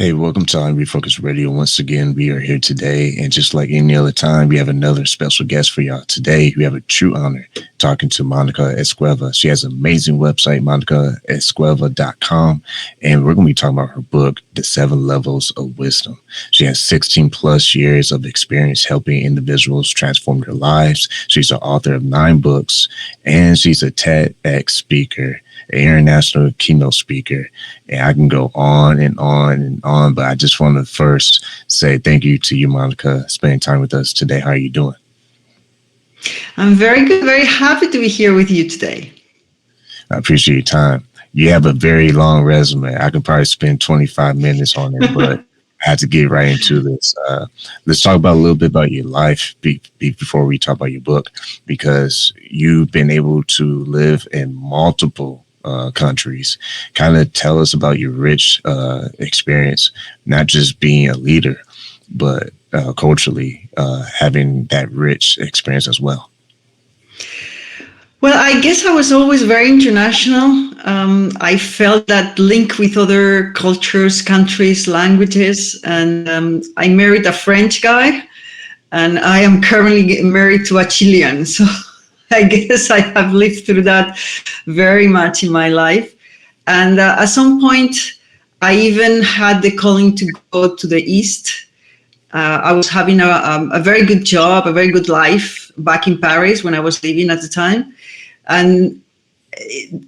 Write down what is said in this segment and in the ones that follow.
Hey, welcome to I Am Refocused Radio. Once again, we are here today, and just like any other time, we have another special guest for y'all. Today, we have a true honor talking to Mónica Esgueva. She has an amazing website, monicaesgueva.com, and we're going to be talking about her book, The 7 Levels of Wisdom. She has 16 plus years of experience helping individuals transform their lives. She's the author of 9 books, and she's a TEDx speaker, an international keynote speaker, and I can go on and on and on, but I just want to first say thank you to you, Mónica, spending time with us today. How are you doing? I'm very good, very happy to be here with you today. I appreciate your time. You have a very long resume. I could probably spend 25 minutes on it, but I had to get right into this. Let's talk about a little bit about your life before we talk about your book, because you've been able to live in multiple countries. Kind of tell us about your rich experience, not just being a leader, but culturally having that rich experience as well. Well, I guess I was always very international. I felt that link with other cultures, countries, languages, and I married a French guy, and I am currently married to a Chilean. So I guess I have lived through that very much in my life. And at some point, I even had the calling to go to the East. I was having a very good job, a very good life back in Paris when I was living at the time. And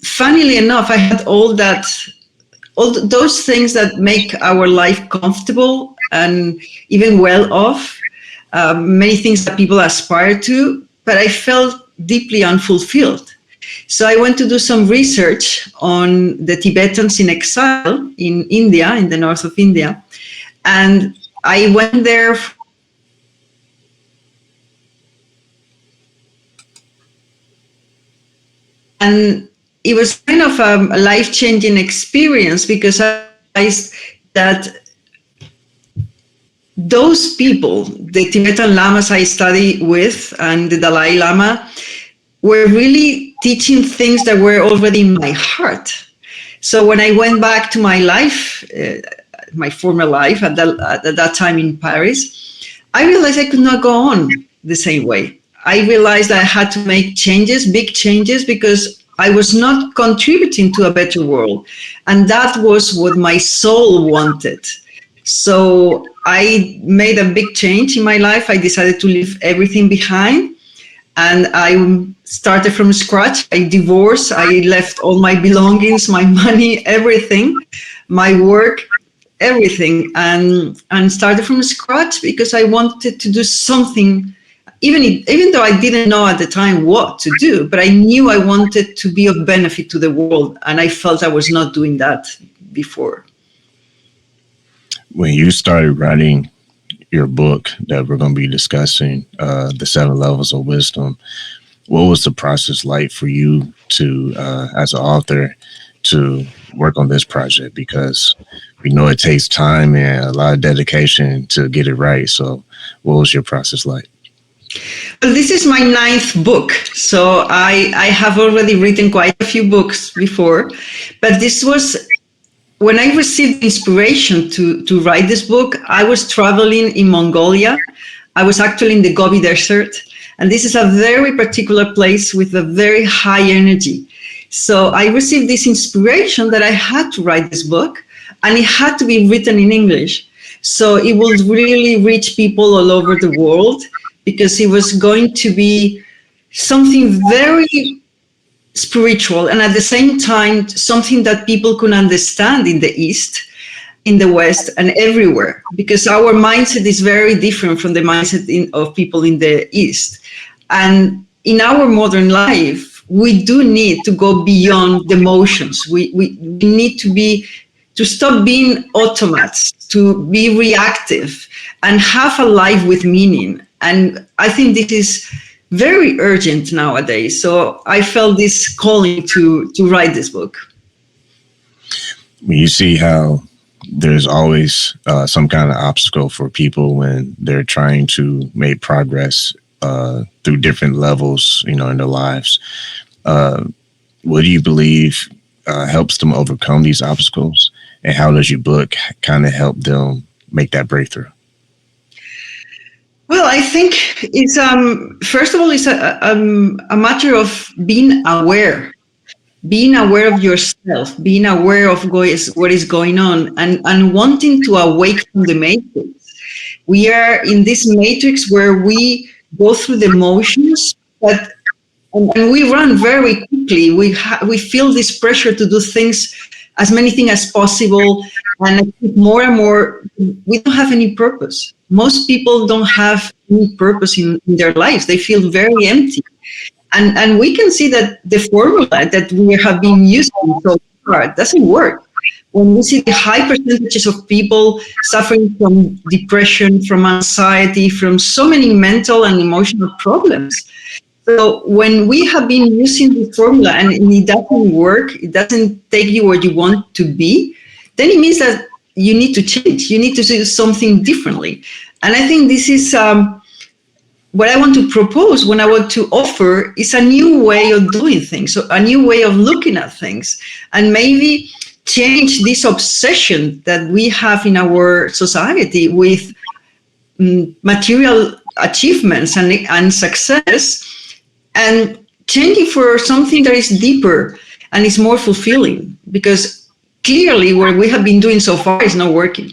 funnily enough, I had all those things that make our life comfortable and even well off, many things that people aspire to, but I felt deeply unfulfilled. So I went to do some research on the Tibetans in exile in India, in the north of India. And I went there and it was kind of a life-changing experience, because I realized that those people, the Tibetan lamas I studied with and the Dalai Lama, were really teaching things that were already in my heart. So when I went back to my life, my former life at that time in Paris, I realized I could not go on the same way. I realized I had to make changes, big changes, because I was not contributing to a better world. And that was what my soul wanted. So I made a big change in my life. I decided to leave everything behind, and I started from scratch. I divorced. I left all my belongings, my money, everything, my work, everything, and started from scratch, because I wanted to do something, even though I didn't know at the time what to do, but I knew I wanted to be of benefit to the world, and I felt I was not doing that before. When you started writing your book that we're going to be discussing, The 7 Levels of Wisdom, what was the process like for you to, as an author, to work on this project? Because we know it takes time and a lot of dedication to get it right. So what was your process like? Well, this is my 9th book. So I have already written quite a few books before, but this was... When I received inspiration to write this book, I was traveling in Mongolia. I was actually in the Gobi Desert, and this is a very particular place with a very high energy. So I received this inspiration that I had to write this book, and it had to be written in English. So it would really reach people all over the world, because it was going to be something very spiritual, and at the same time something that people could understand in the East, in the West, and everywhere, because our mindset is very different from the mindset of people in the East. And in our modern life, we do need to go beyond the emotions. We need to stop being automats, to be reactive, and have a life with meaning. And I think this is very urgent nowadays. So I felt this calling to write this book. When you see how there's always some kind of obstacle for people when they're trying to make progress through different levels, in their lives, what do you believe helps them overcome these obstacles? and how does your book kind of help them make that breakthrough? Well, I think it's first of all, it's a matter of being aware of yourself, being aware of what is going on, and wanting to awake from the matrix. We are in this matrix where we go through the motions, but and we run very quickly. We feel this pressure to do things, as many things as possible, and more and more, we don't have any purpose. Most people don't have any purpose in their lives. They feel very empty. And we can see that the formula that we have been using so far doesn't work. When we see the high percentages of people suffering from depression, from anxiety, from so many mental and emotional problems. So when we have been using the formula and it doesn't work, it doesn't take you where you want to be, then it means that you need to change. You need to do something differently. And I think this is what I want to propose, when I want to offer, is a new way of doing things, so a new way of looking at things, and maybe change this obsession that we have in our society with material achievements and success, and change it for something that is deeper and is more fulfilling, because clearly what we have been doing so far is not working.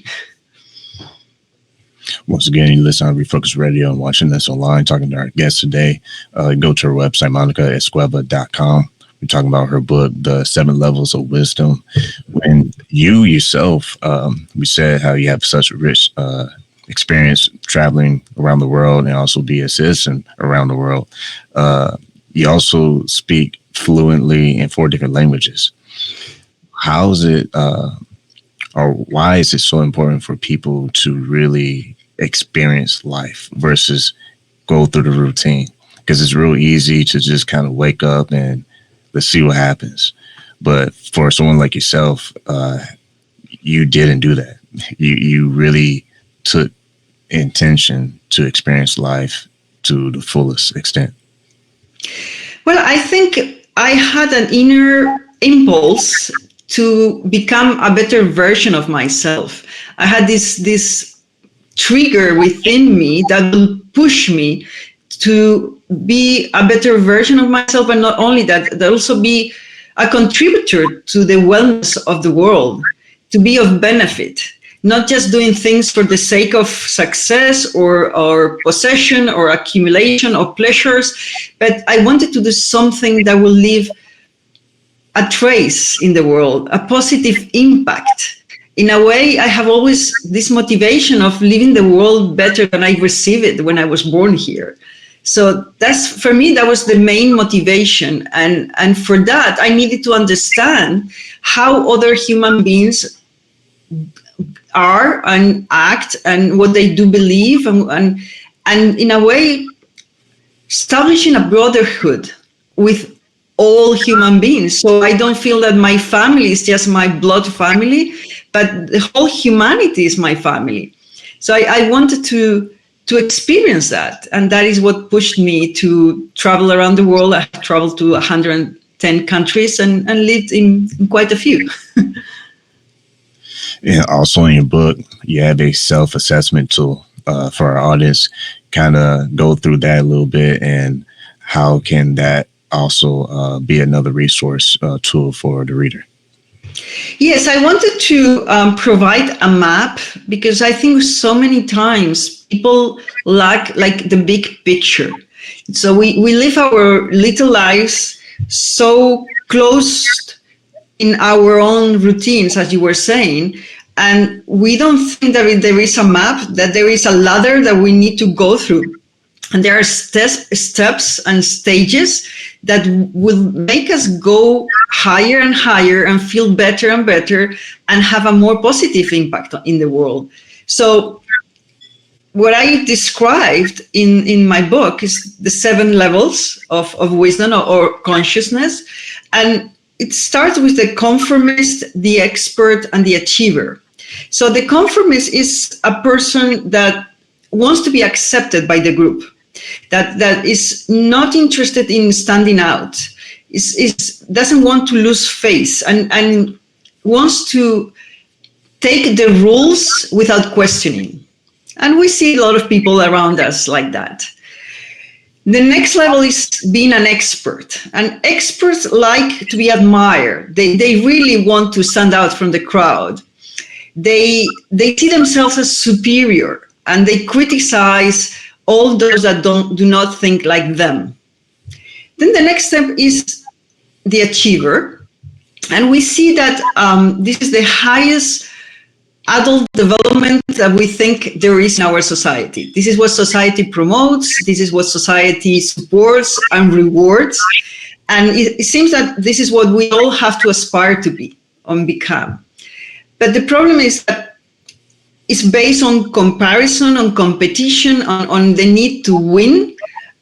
Once again, you listen on Refocused Radio and watching us online, talking to our guest today. Go to her website, monicaesgueva.com. We're talking about her book, The 7 Levels of Wisdom. When you yourself, we said how you have such a rich experience traveling around the world and also be a citizen around the world. You also speak fluently in 4 different languages. How is it, or why is it so important for people to really experience life versus go through the routine? Because it's real easy to just kind of wake up and let's see what happens. But for someone like yourself, you didn't do that. You really took intention to experience life to the fullest extent. Well, I think I had an inner impulse to become a better version of myself. I had this trigger within me that will push me to be a better version of myself, and not only that, that also be a contributor to the wellness of the world, to be of benefit, not just doing things for the sake of success or possession or accumulation or pleasures, but I wanted to do something that will leave a trace in the world, a positive impact. In a way, I have always this motivation of leaving the world better than I received it when I was born here. So that's, for me, that was the main motivation. And for that, I needed to understand how other human beings are and act and what they do believe, and in a way, establishing a brotherhood with all human beings. So I don't feel that my family is just my blood family, but the whole humanity is my family. So I wanted to experience that. And that is what pushed me to travel around the world. I traveled to 110 countries and lived in quite a few. Yeah, also in your book, you have a self-assessment tool for our audience. Kind of go through that a little bit, and how can that also be another resource tool for the reader? Yes, I wanted to provide a map, because I think so many times people lack like the big picture. So we live our little lives so close in our own routines, as you were saying, and we don't think that there is a map, that there is a ladder that we need to go through. And there are steps and stages that will make us go higher and higher and feel better and better and have a more positive impact in the world. So what I described in my book is the 7 levels of wisdom or consciousness. And it starts with the conformist, the expert, and the achiever. So the conformist is a person that wants to be accepted by the group, that is not interested in standing out, is doesn't want to lose face, and wants to take the rules without questioning. And we see a lot of people around us like that. The next level is being an expert. And experts like to be admired. They really want to stand out from the crowd. They see themselves as superior, and they criticize all those that do not think like them. Then the next step is the achiever. And we see that this is the highest adult development that we think there is in our society. This is what society promotes. This is what society supports and rewards. And it seems that this is what we all have to aspire to be and become. But the problem is that it's based on comparison, on competition, on the need to win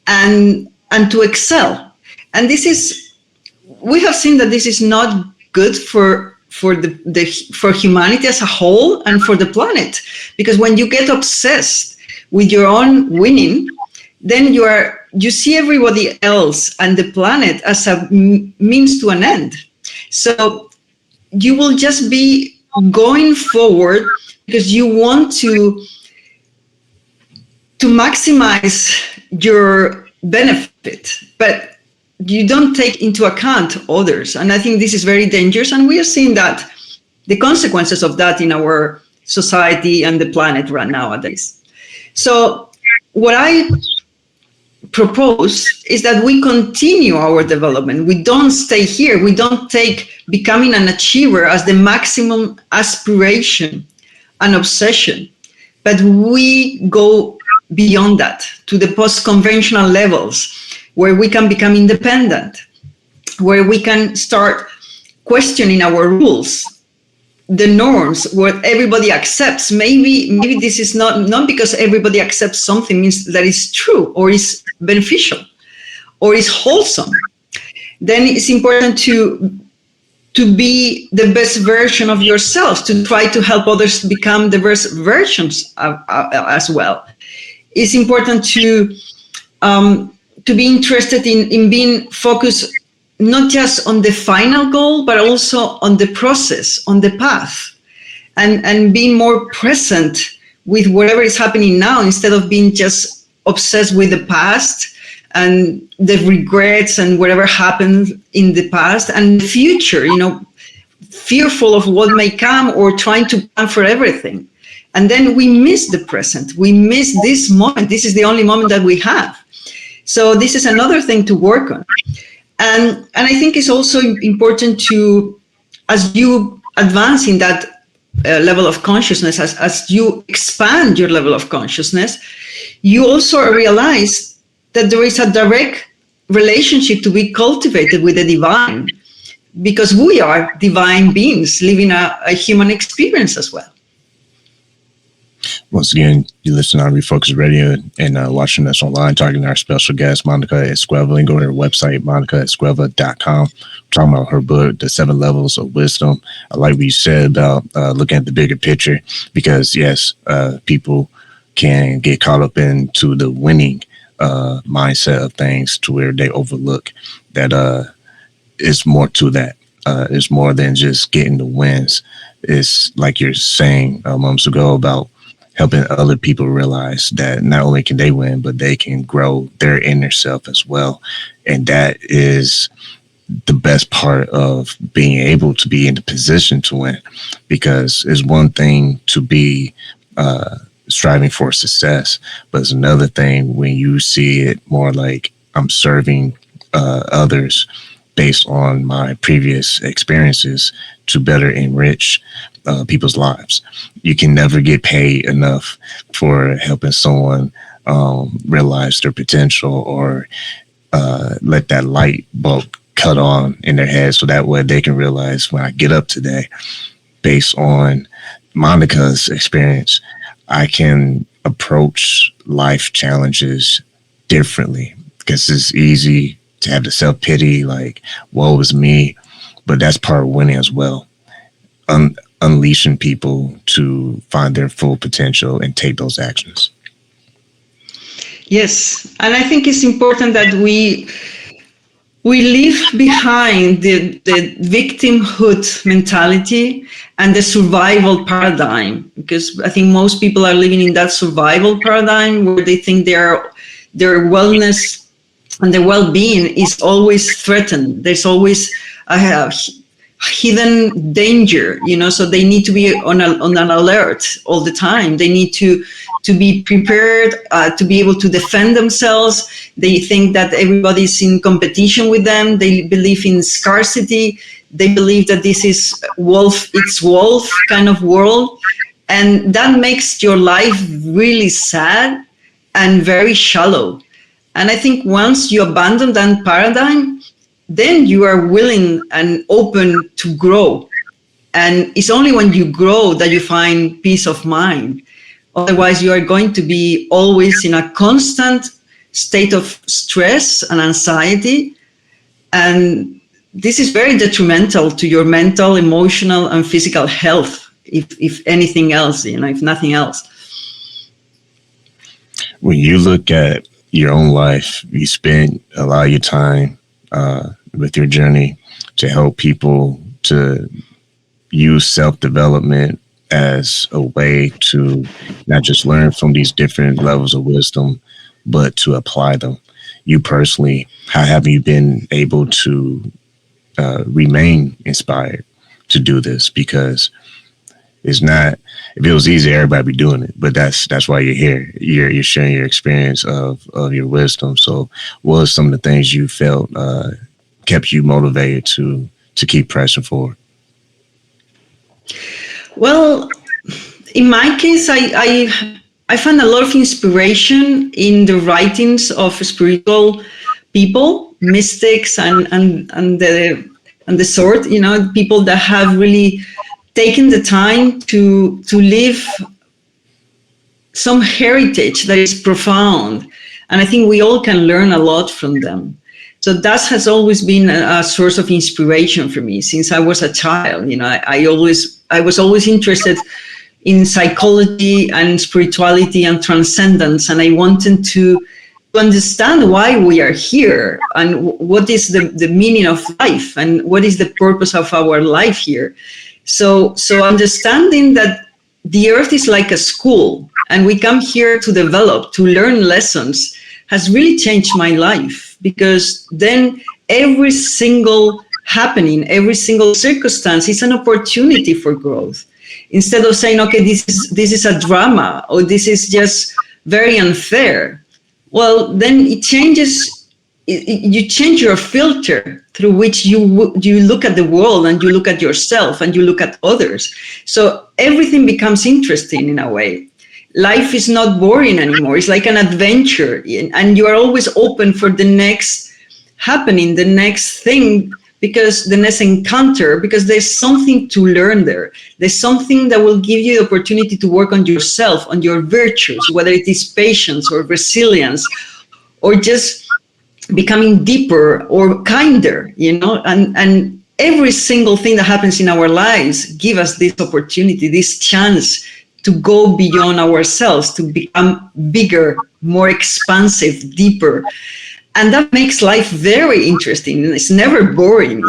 and to excel. And we have seen that this is not good for humanity as a whole and for the planet, because when you get obsessed with your own winning, then you see everybody else and the planet as a means to an end. So you will just be going forward because you want to maximize your benefit, but you don't take into account others. And I think this is very dangerous. And we are seeing that the consequences of that in our society and the planet right nowadays. So what I propose is that we continue our development. We don't stay here. We don't take becoming an achiever as the maximum aspiration and obsession, but we go beyond that to the post-conventional levels, where we can become independent, where we can start questioning our rules, the norms, what everybody accepts. Maybe this is not because everybody accepts something means that it's true or is beneficial or is wholesome. Then it's important to be the best version of yourself, to try to help others become the best versions as well. It's important to be interested in being focused not just on the final goal, but also on the process, on the path, and being more present with whatever is happening now, instead of being just obsessed with the past and the regrets and whatever happened in the past and the future, fearful of what may come or trying to plan for everything. And then we miss the present. We miss this moment. This is the only moment that we have. So this is another thing to work on. And I think it's also important to, as you advance in that level of consciousness, as you expand your level of consciousness, you also realize that there is a direct relationship to be cultivated with the divine, because we are divine beings living a human experience as well. Once again, you listen on Refocused Radio and watching us online, talking to our special guest, Mónica Esgueva. You can go to her website, monicaesgueva.com. Talking about her book, The 7 Levels of Wisdom. I like what you said about looking at the bigger picture, because, yes, people can get caught up into the winning mindset of things to where they overlook that it's more to that. It's more than just getting the wins. It's like you're saying moments ago about helping other people realize that not only can they win, but they can grow their inner self as well. And that is the best part of being able to be in the position to win, because it's one thing to be striving for success, but it's another thing when you see it more like I'm serving others based on my previous experiences to better enrich people's lives. You can never get paid enough for helping someone realize their potential, or let that light bulb cut on in their head, so that way they can realize, when I get up today, based on Monica's experience, I can approach life challenges differently, because it's easy to have the self-pity, like, woe is me, but that's part of winning as well. Unleashing people to find their full potential and take those actions. Yes, and I think it's important that we we leave behind the victimhood mentality and the survival paradigm, because I think most people are living in that survival paradigm where they think their wellness and their well-being is always threatened. There's always a hidden danger, so they need to be on an alert all the time. They need to be prepared, to be able to defend themselves. They think that everybody's in competition with them. They believe in scarcity. They believe that this is wolf kind of world. And that makes your life really sad and very shallow. And I think once you abandon that paradigm, then you are willing and open to grow. And it's only when you grow that you find peace of mind. Otherwise, you are going to be always in a constant state of stress and anxiety. And this is very detrimental to your mental, emotional, and physical health, if anything else, if nothing else. When you look at your own life, you spend a lot of your time with your journey to help people to use self-development as a way to not just learn from these different levels of wisdom, but to apply them. You personally, how have you been able to remain inspired to do this? Because it's not, if it was easy, everybody would be doing it, but that's why you're here. You're sharing your experience of your wisdom. So what are some of the things you felt kept you motivated to keep pressing forward? Well, in my case, I found a lot of inspiration in the writings of spiritual people, mystics, and the sort, people that have really taken the time to live some heritage that is profound. And I think we all can learn a lot from them. So that has always been a source of inspiration for me since I was a child. I was always interested in psychology and spirituality and transcendence, and I wanted to understand why we are here and what is the meaning of life and what is the purpose of our life here. So understanding that the earth is like a school and we come here to develop, to learn lessons, has really changed my life, because then every single happening, every single circumstance is an opportunity for growth. Instead of saying, okay, this is a drama, or this is just very unfair, well, then it changes. You change your filter through which you look at the world, and you look at yourself, and you look at others. So everything becomes interesting in a way. Life is not boring anymore. It's like an adventure, and you are always open for the next happening, the next thing, because the next encounter, because there's something to learn there. There's something that will give you the opportunity to work on yourself, on your virtues, whether it is patience or resilience, or just becoming deeper or kinder, and every single thing that happens in our lives give us this opportunity, this chance to go beyond ourselves, to become bigger, more expansive, deeper. And that makes life very interesting. It's never boring,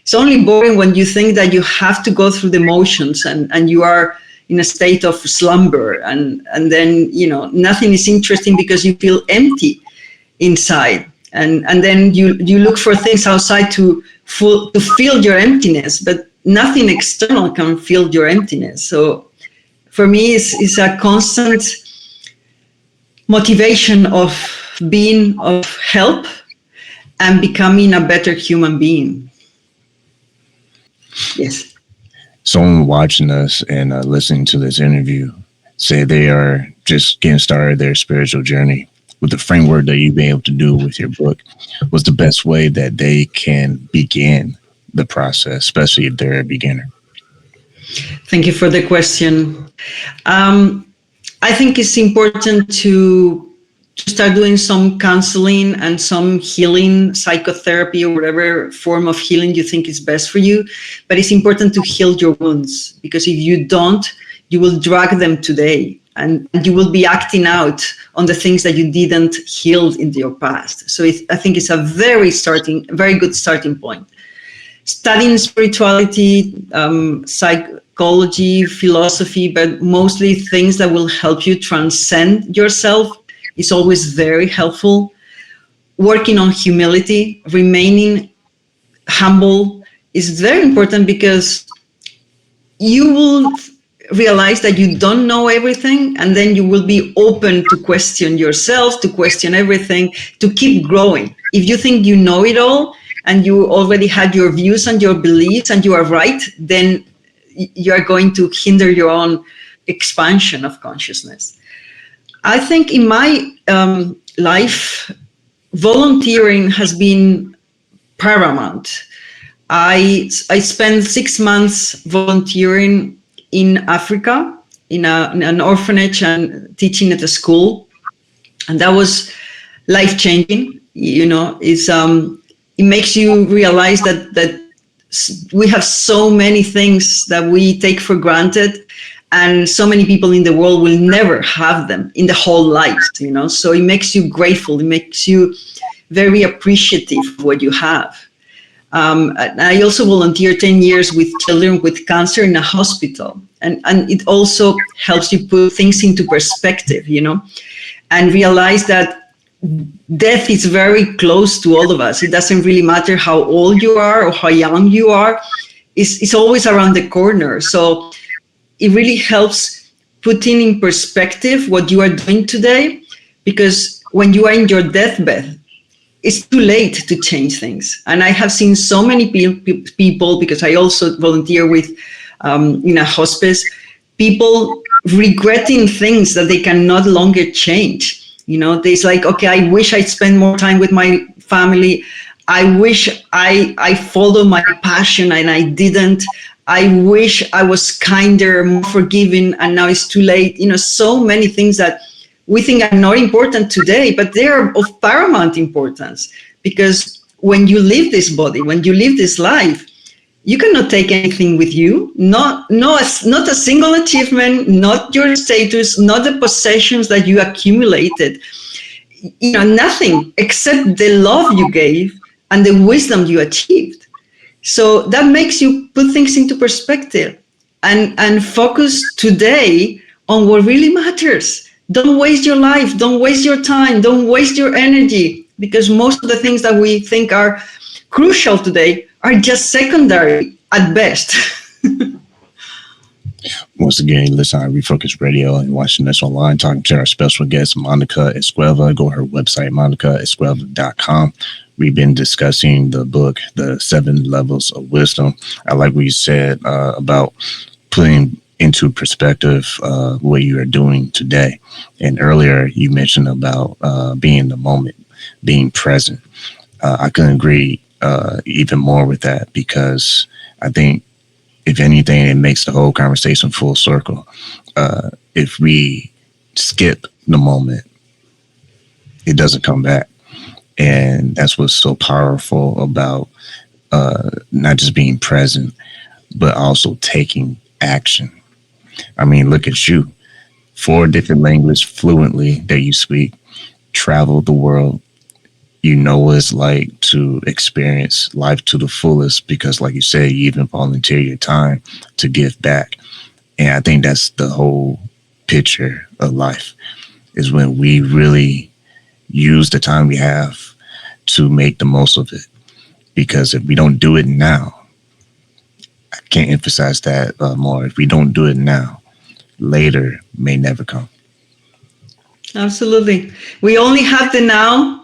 It's only boring when you think that you have to go through the motions and you are in a state of slumber, and then, nothing is interesting because you feel empty inside. And then you look for things outside to fill your emptiness, but nothing external can fill your emptiness. So for me, it's a constant motivation of being of help and becoming a better human being. Yes. Someone watching us and listening to this interview say they are just getting started their spiritual journey. With the framework that you've been able to do with your book, what's the best way that they can begin the process, especially if they're a beginner? Thank you for the question. I think it's important to start doing some counseling and some healing, psychotherapy, or whatever form of healing you think is best for you. But it's important to heal your wounds, because if you don't, you will drag them today. and you will be acting out on the things that you didn't heal in your past. So I think it's a very good starting point. Studying spirituality, psychology, philosophy, but mostly things that will help you transcend yourself is always very helpful. Working on humility, remaining humble is very important, because you will realize that you don't know everything, and then you will be open to question yourself, to question everything, to keep growing. If you think you know it all and you already had your views and your beliefs and you are right, then you are going to hinder your own expansion of consciousness. I think in my life, volunteering has been paramount. I spent 6 months volunteering in Africa, in an orphanage, and teaching at a school, and that was life-changing. It makes you realize that we have so many things that we take for granted, and so many people in the world will never have them in the whole life. So it makes you grateful. It makes you very appreciative of what you have. I also volunteered 10 years with children with cancer in a hospital. And it also helps you put things into perspective, and realize that death is very close to all of us. It doesn't really matter how old you are or how young you are. It's always around the corner. So it really helps putting in perspective what you are doing today, because when you are in your deathbed, it's too late to change things. And I have seen so many people, because I also volunteer with in a hospice, people regretting things that they can no longer change. There's like, okay, I wish I'd spend more time with my family. I wish I followed my passion and I didn't. I wish I was kinder, more forgiving, and now it's too late. So many things that we think are not important today, but they are of paramount importance, because when you live this body, when you live this life, you cannot take anything with you, not a single achievement, not your status, not the possessions that you accumulated, nothing except the love you gave and the wisdom you achieved. So that makes you put things into perspective and focus today on what really matters. Don't waste your life. Don't waste your time. Don't waste your energy, because most of the things that we think are crucial today are just secondary at best. Once again, listen to Refocused Radio and watching this online, talking to our special guest, Mónica Esgueva. Go to her website, monicaesgueva.com. We've been discussing the book, The 7 Levels of Wisdom. I like what you said about putting into perspective what you are doing today. And earlier you mentioned about being in the moment, being present. I couldn't agree even more with that, because I think, if anything, it makes the whole conversation full circle. If we skip the moment, it doesn't come back. And that's what's so powerful about not just being present, but also taking action. I mean, look at you. 4 different languages fluently that you speak, travel the world. You know what it's like to experience life to the fullest, because, like you said, you even volunteer your time to give back. And I think that's the whole picture of life, is when we really use the time we have to make the most of it. Because if we don't do it now, I can't emphasize that more. If we don't do it now, later may never come. Absolutely. We only have the now,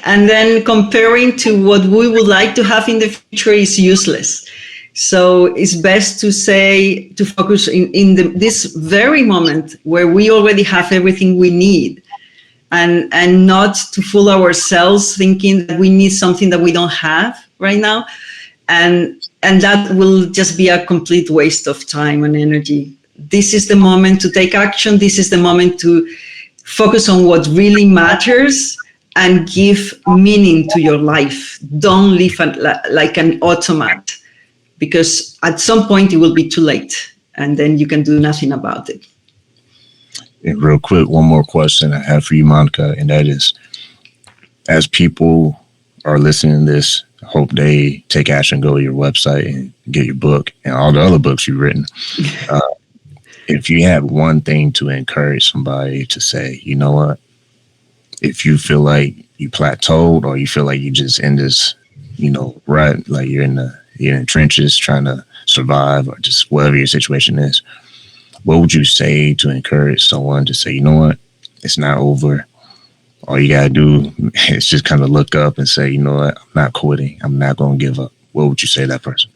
and then comparing to what we would like to have in the future is useless. So it's best to focus in this very moment where we already have everything we need, and not to fool ourselves thinking that we need something that we don't have right now. And that will just be a complete waste of time and energy. This is the moment to take action. This is the moment to focus on what really matters and give meaning to your life. Don't live like an automat, because at some point it will be too late and then you can do nothing about it. And real quick, one more question I have for you, Monica, and that is, as people are listening to this, I hope they take action, go to your website and get your book and all the other books you've written. If you had one thing to encourage somebody to say, you know what, if you feel like you plateaued or you feel like you just in this, rut, like you're in the trenches trying to survive or just whatever your situation is, what would you say to encourage someone to say, you know what, it's not over. All you got to do is just kind of look up and say, you know what, I'm not quitting. I'm not going to give up. What would you say to that person?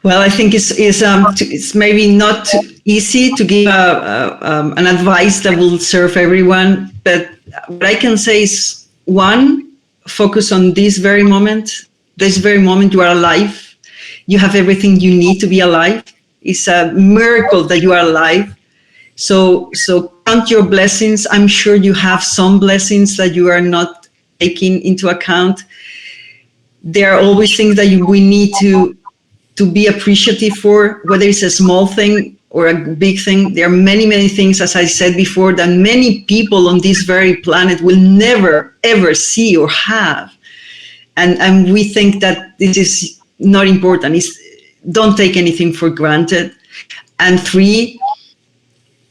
Well, I think it's maybe not easy to give an advice that will serve everyone. But what I can say is, one, focus on this very moment. This very moment you are alive. You have everything you need to be alive. It's a miracle that you are alive. So count your blessings. I'm sure you have some blessings that you are not taking into account. There are always things that we need to be appreciative for, whether it's a small thing or a big thing. There are many, many things, as I said before, that many people on this very planet will never, ever see or have. And we think that this is not important. Don't take anything for granted. And three,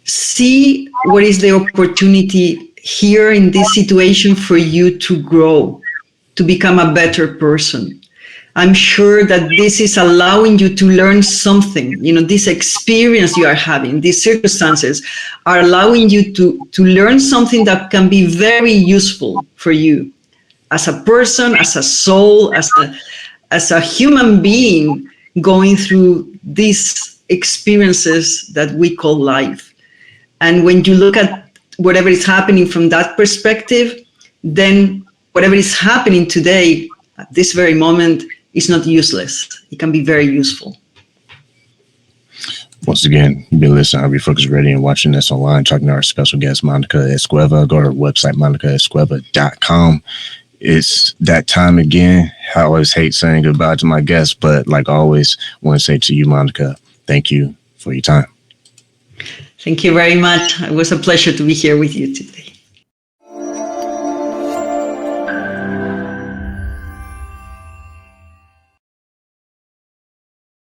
see what is the opportunity here in this situation for you to grow, to become a better person. I'm sure that this is allowing you to learn something. This experience you are having, these circumstances are allowing you to learn something that can be very useful for you as a person, as a soul, as a human being going through these experiences that we call life. And when you look at whatever is happening from that perspective, then whatever is happening today, at this very moment, is not useless. It can be very useful. Once again, you've been listening to I Am Refocused Radio and watching this online, talking to our special guest, Mónica Esgueva. Go to our website, monicaesgueva.com. It's that time again. I always hate saying goodbye to my guests, but like always, I want to say to you, Monica, thank you for your time. Thank you very much. It was a pleasure to be here with you today.